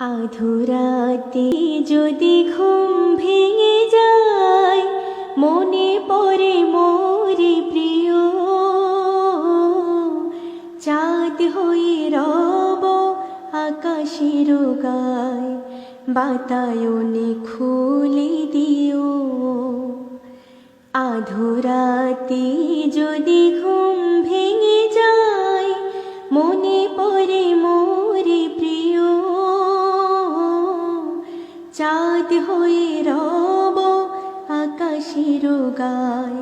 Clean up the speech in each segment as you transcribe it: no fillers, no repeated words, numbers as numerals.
আধুরাতে যদি ঘুম ভেঙে যায়, মনে পড়ে মোরে প্রিয়। চাঁদ হয়ে রব আকাশের গায়, বাতায়নে খুলে দিও। আধুরাতে যদি ঘুম ভেঙে যায়, মনে পড়ে মোরে প্রিয়। চাঁদ হয়ে রব আকাশের গায়,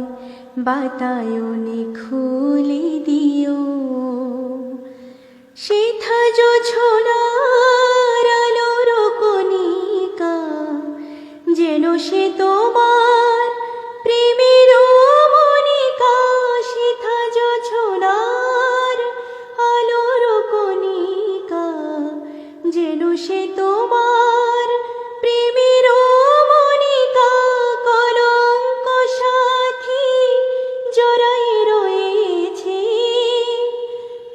বাতায়নে খুলে দিও। সেথা জোছনার আলোর কণিকা, যেন সে তোমার প্রেমের মনিকা। সেথা জোছনার আলোর কণিকা, যেন সে তোমার প্রেমের মনিকা। কলঙ্ক সাথী জড়ায়ে রয়েছে,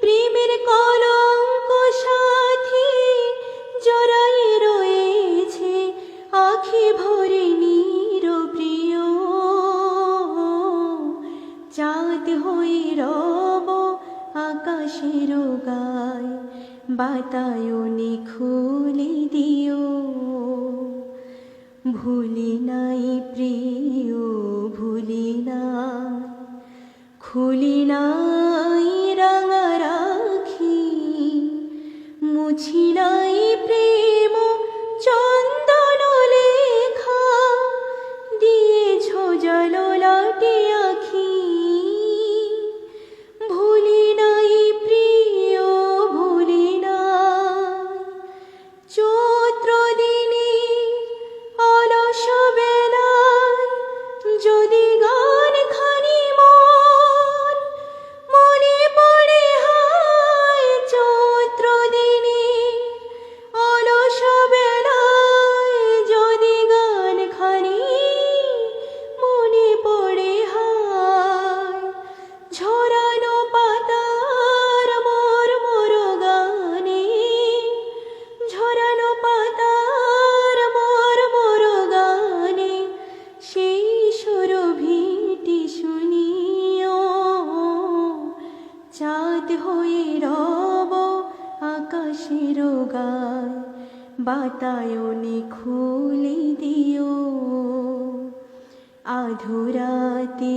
প্রেমের কলঙ্ক সাথী জড়ায়ে রয়েছে। আখি ভরে নিরপ্রিয়, চাঁদ হয়ে রব আকাশের গায়, বাতায়নে খুলে দিও। ভুলি নাই প্রিয়, ভুলি নাই, খুলি নাই রাঙা রাখি। মুছি নাই প্রেম চন্দন লেখা, দিয়েছ জললাটে আখি। ভুলি নাই প্রিয়, ভুলি নাই, চৈত্র দিনে অলস বেলায় যদি গান খানি মোর মনে পড়ে হায়। চৈত্র দিনে অলস বেলায় যদি গান খানি মনে পড়ে হায়। ঝরানো পাতার মোর মোর গানে, ঝরানো পাতার মোর মোর গানে, সেই সুরভিটি শুনিও। চাঁদ হয়ে রব আকাশের গায়, বাতায়নে খুলে দিও। আধুরাতে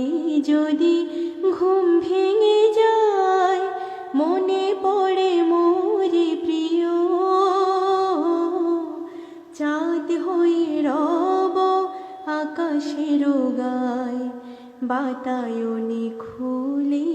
যদি ঘুম ভেঙে যায়, মনে পড়ে মোরে প্রিয়। চাঁদ হয়ে রব আকাশের গায়, বাতায়নে খুলে